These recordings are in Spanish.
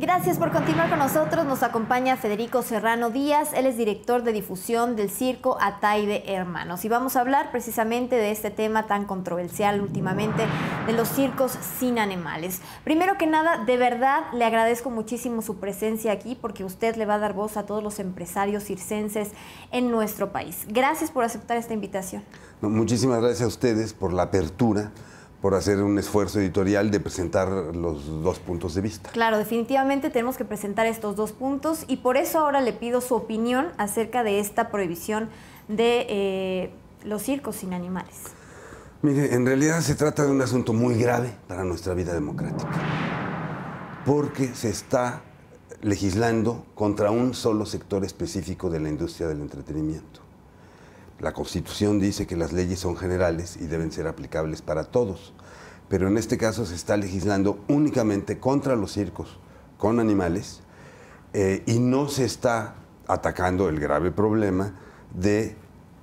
Gracias por continuar con nosotros. Nos acompaña Federico Serrano Díaz. Él es director de difusión del circo Ataide Hermanos. Y vamos a hablar precisamente de este tema tan controversial últimamente, de los circos sin animales. Primero que nada, de verdad le agradezco muchísimo su presencia aquí, porque usted le va a dar voz a todos los empresarios circenses en nuestro país. Gracias por aceptar esta invitación. No, muchísimas gracias a ustedes por la apertura, por hacer un esfuerzo editorial de presentar los dos puntos de vista. Claro, definitivamente tenemos que presentar estos dos puntos y por eso ahora le pido su opinión acerca de esta prohibición de los circos sin animales. Mire, en realidad se trata de un asunto muy grave para nuestra vida democrática, porque se está legislando contra un solo sector específico de la industria del entretenimiento. La Constitución dice que las leyes son generales y deben ser aplicables para todos, pero en este caso se está legislando únicamente contra los circos con animales y no se está atacando el grave problema de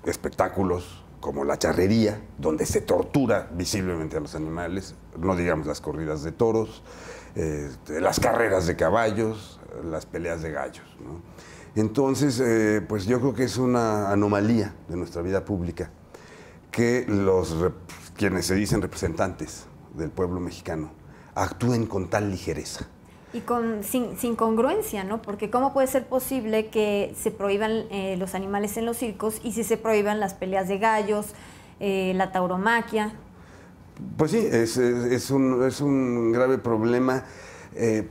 espectáculos como la charrería, donde se tortura visiblemente a los animales, no digamos las corridas de toros, las carreras de caballos, las peleas de gallos, ¿no? Entonces, pues yo creo que es una anomalía de nuestra vida pública que quienes se dicen representantes del pueblo mexicano actúen con tal ligereza. Y sin congruencia, ¿no? Porque ¿cómo puede ser posible que se prohíban los animales en los circos y si se prohíban las peleas de gallos, la tauromaquia? Pues sí, es un grave problema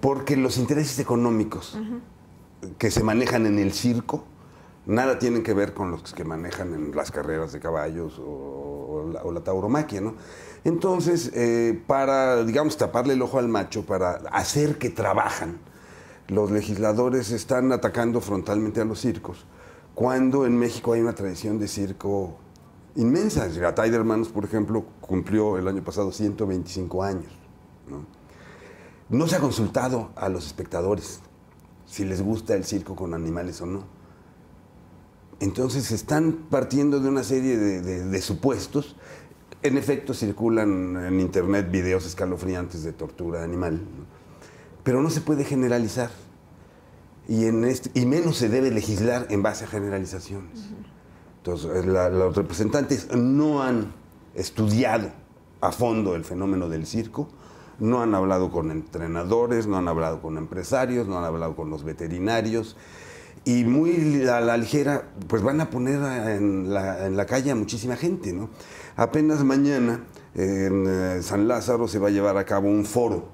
porque los intereses económicos que se manejan en el circo nada tienen que ver con los que manejan en las carreras de caballos o la tauromaquia, ¿no? Entonces, para, digamos, taparle el ojo al macho, para hacer que trabajan, los legisladores están atacando frontalmente a los circos, cuando en México hay una tradición de circo inmensa. Ataide Hermanos, por ejemplo, cumplió el año pasado 125 años, ¿no? No se ha consultado a los espectadores si les gusta el circo con animales o no. Entonces están partiendo de una serie de supuestos. En efecto, circulan en internet videos escalofriantes de tortura animal, ¿no? Pero no se puede generalizar. Y menos se debe legislar en base a generalizaciones. Entonces, los representantes no han estudiado a fondo el fenómeno del circo, no han hablado con entrenadores, no han hablado con empresarios, no han hablado con los veterinarios y muy a la ligera pues van a poner en la calle a muchísima gente, ¿no? Apenas mañana en San Lázaro se va a llevar a cabo un foro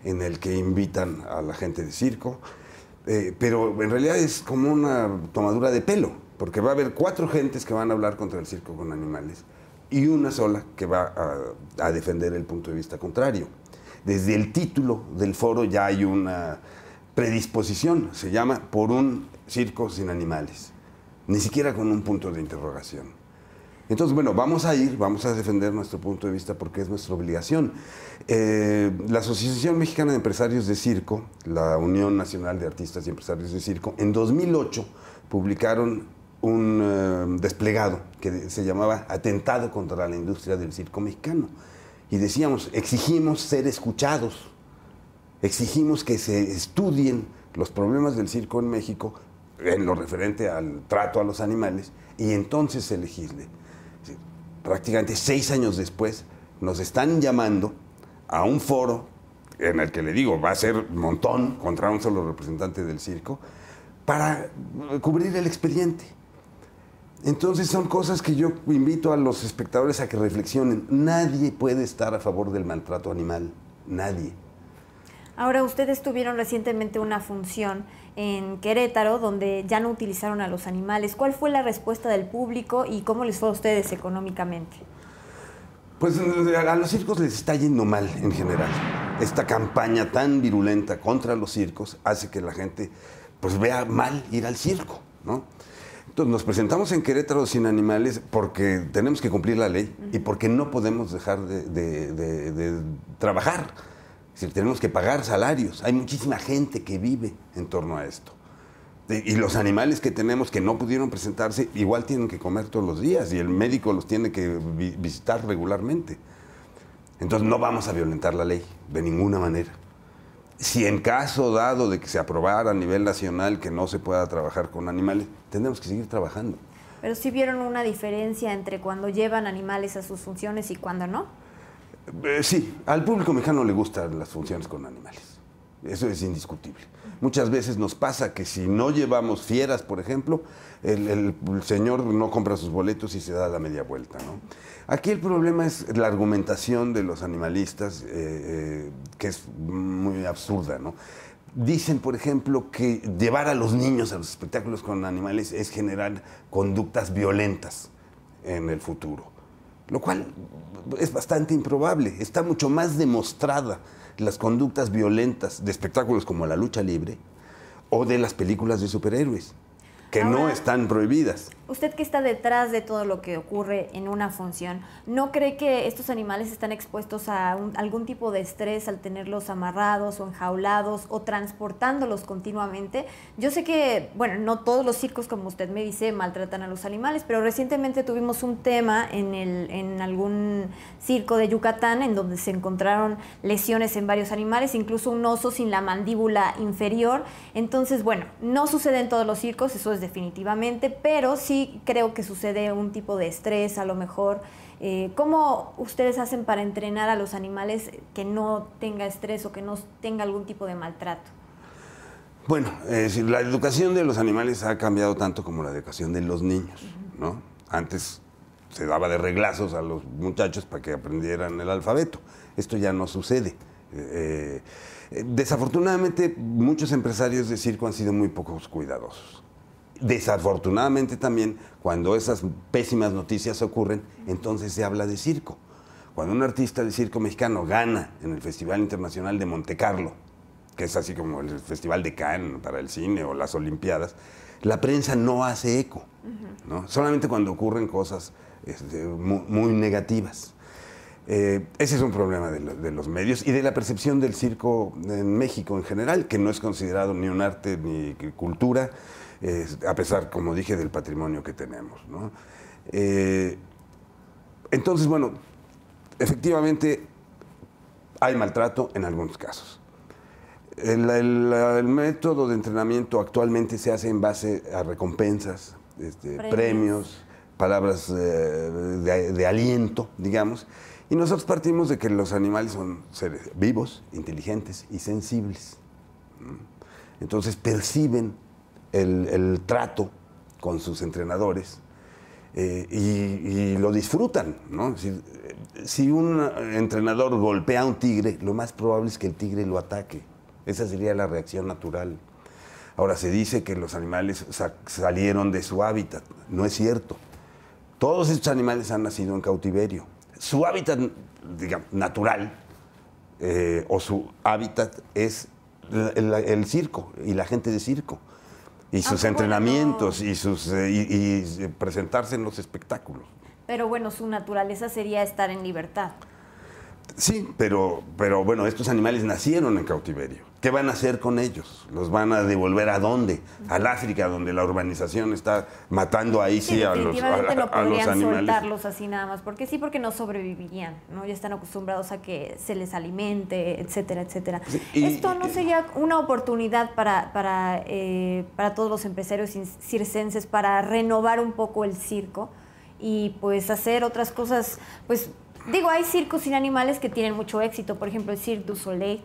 en el que invitan a la gente de circo, pero en realidad es como una tomadura de pelo, porque va a haber 4 gentes que van a hablar contra el circo con animales y una sola que va a defender el punto de vista contrario. Desde el título del foro ya hay una predisposición, se llama Por un circo sin animales, ni siquiera con un punto de interrogación. Entonces, bueno, vamos a defender nuestro punto de vista porque es nuestra obligación. La Asociación Mexicana de Empresarios de Circo, la Unión Nacional de Artistas y Empresarios de Circo, en 2008 publicaron un desplegado que se llamaba Atentado contra la industria del circo mexicano. Y decíamos, exigimos ser escuchados, exigimos que se estudien los problemas del circo en México en lo referente al trato a los animales y entonces se legisle. Prácticamente 6 años después nos están llamando a un foro en el que le digo, va a ser un montón contra un solo representante del circo para cubrir el expediente. Entonces son cosas que yo invito a los espectadores a que reflexionen. Nadie puede estar a favor del maltrato animal, nadie. Ahora, ustedes tuvieron recientemente una función en Querétaro donde ya no utilizaron a los animales. ¿Cuál fue la respuesta del público y cómo les fue a ustedes económicamente? Pues a los circos les está yendo mal en general. Esta campaña tan virulenta contra los circos hace que la gente pues vea mal ir al circo, ¿no? Entonces nos presentamos en Querétaro sin animales porque tenemos que cumplir la ley y porque no podemos dejar de trabajar. Es decir, tenemos que pagar salarios. Hay muchísima gente que vive en torno a esto. Y los animales que tenemos que no pudieron presentarse igual tienen que comer todos los días y el médico los tiene que visitar regularmente. Entonces no vamos a violentar la ley de ninguna manera. Si en caso dado de que se aprobara a nivel nacional que no se pueda trabajar con animales, tendremos que seguir trabajando. Pero sí vieron una diferencia entre cuando llevan animales a sus funciones y cuando no. Sí, al público mexicano le gustan las funciones con animales. Eso es indiscutible. Muchas veces nos pasa que si no llevamos fieras, por ejemplo, el señor no compra sus boletos y se da la media vuelta, ¿no? Aquí el problema es la argumentación de los animalistas, que es muy absurda, ¿no? Dicen, por ejemplo, que llevar a los niños a los espectáculos con animales es generar conductas violentas en el futuro, lo cual es bastante improbable. Está mucho más demostrada las conductas violentas de espectáculos como la lucha libre o de las películas de superhéroes, que ahora, no están prohibidas. Usted que está detrás de todo lo que ocurre en una función, ¿no cree que estos animales están expuestos a algún tipo de estrés al tenerlos amarrados o enjaulados o transportándolos continuamente? Yo sé que, bueno, no todos los circos, como usted me dice, maltratan a los animales, pero recientemente tuvimos un tema en algún circo de Yucatán en donde se encontraron lesiones en varios animales, incluso un oso sin la mandíbula inferior. Entonces, bueno, no sucede en todos los circos, eso es definitivamente, pero sí creo que sucede un tipo de estrés a lo mejor. ¿Cómo ustedes hacen para entrenar a los animales que no tenga estrés o que no tenga algún tipo de maltrato? Bueno, la educación de los animales ha cambiado tanto como la educación de los niños, ¿no? Antes se daba de reglazos a los muchachos para que aprendieran el alfabeto. Esto ya no sucede. Desafortunadamente, muchos empresarios de circo han sido muy pocos cuidadosos. Desafortunadamente también, cuando esas pésimas noticias ocurren, entonces se habla de circo. Cuando un artista de circo mexicano gana en el Festival Internacional de Montecarlo, que es así como el Festival de Cannes para el cine o las Olimpiadas, la prensa no hace eco, ¿no? Solamente cuando ocurren cosas muy negativas. Ese es un problema de los medios y de la percepción del circo en México en general, que no es considerado ni un arte ni cultura, a pesar, como dije, del patrimonio que tenemos, ¿no? Entonces, bueno, efectivamente hay maltrato en algunos casos. El método de entrenamiento actualmente se hace en base a recompensas, premios, palabras de aliento, digamos, y nosotros partimos de que los animales son seres vivos, inteligentes y sensibles. Entonces perciben el trato con sus entrenadores y lo disfrutan, ¿no? Si un entrenador golpea a un tigre, lo más probable es que el tigre lo ataque. Esa sería la reacción natural. Ahora, se dice que los animales salieron de su hábitat. No es cierto. Todos estos animales han nacido en cautiverio. Su hábitat, digamos, natural o su hábitat es el circo y la gente de circo. Y sus entrenamientos y presentarse en los espectáculos. Pero bueno, su naturaleza sería estar en libertad. Sí, pero bueno, estos animales nacieron en cautiverio. ¿Qué van a hacer con ellos? ¿Los van a devolver a dónde? Al África, donde la urbanización está matando ahí sí a los animales. No podrían soltarlos así nada más, porque no sobrevivirían, ¿no? Ya están acostumbrados a que se les alimente, etcétera, etcétera. Sí, ¿esto no sería una oportunidad para todos los empresarios circenses para renovar un poco el circo y pues hacer otras cosas? Pues digo, hay circos sin animales que tienen mucho éxito, por ejemplo el Cirque du Soleil.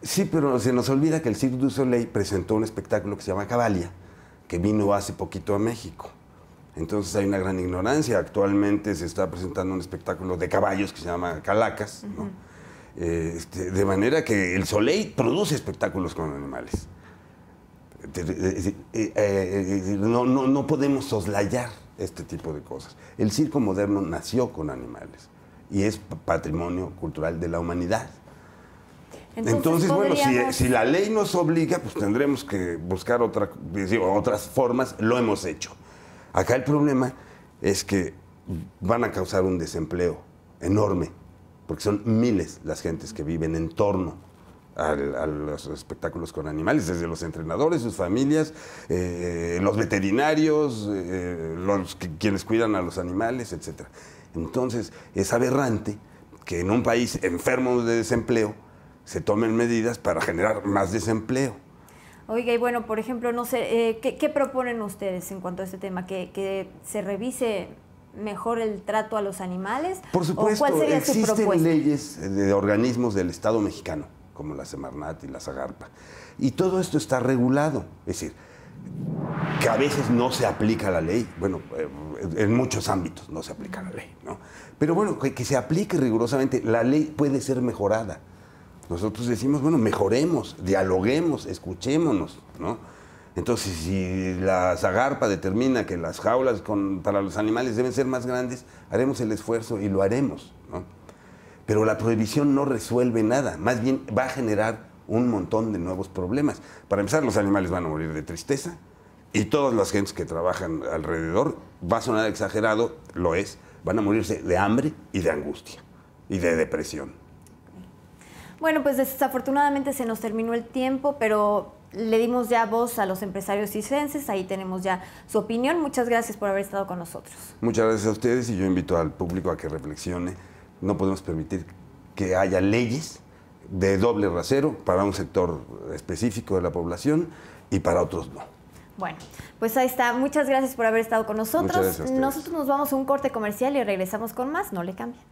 Sí, pero se nos olvida que el Cirque du Soleil presentó un espectáculo que se llama Cavalia, que vino hace poquito a México. Entonces hay una gran ignorancia. Actualmente se está presentando un espectáculo de caballos que se llama Calacas, ¿no? De manera que el Soleil produce espectáculos con animales. No podemos soslayar este tipo de cosas. El circo moderno nació con animales y es patrimonio cultural de la humanidad. Entonces bueno, si la ley nos obliga, pues tendremos que buscar otras formas. Lo hemos hecho. Acá el problema es que van a causar un desempleo enorme, porque son miles las gentes que viven en torno a los espectáculos con animales, desde los entrenadores, sus familias, los veterinarios, quienes cuidan a los animales, etc. Entonces es aberrante que en un país enfermo de desempleo se tomen medidas para generar más desempleo. Oiga, y bueno, por ejemplo, no sé, ¿qué proponen ustedes en cuanto a este tema? ¿Que se revise mejor el trato a los animales? Por supuesto, ¿O cuál sería su existen propuesta? leyes de organismos del Estado mexicano, como la Semarnat y la Zagarpa, y todo esto está regulado. Es decir, que a veces no se aplica la ley, bueno, en muchos ámbitos no se aplica la ley, ¿no? Pero bueno, que se aplique rigurosamente, la ley puede ser mejorada. Nosotros decimos, bueno, mejoremos, dialoguemos, escuchémonos, ¿no? Entonces, si la Zagarpa determina que las jaulas para los animales deben ser más grandes, haremos el esfuerzo y lo haremos, ¿no? Pero la prohibición no resuelve nada, más bien va a generar un montón de nuevos problemas. Para empezar, los animales van a morir de tristeza y todas las gentes que trabajan alrededor, va a sonar exagerado, lo es, van a morirse de hambre y de angustia y de depresión. Bueno, pues desafortunadamente se nos terminó el tiempo, pero le dimos ya voz a los empresarios circenses, ahí tenemos ya su opinión. Muchas gracias por haber estado con nosotros. Muchas gracias a ustedes y yo invito al público a que reflexione. No podemos permitir que haya leyes de doble rasero para un sector específico de la población y para otros no. Bueno, pues ahí está. Muchas gracias por haber estado con nosotros. Muchas gracias a ustedes. Nosotros nos vamos a un corte comercial y regresamos con más. No le cambien.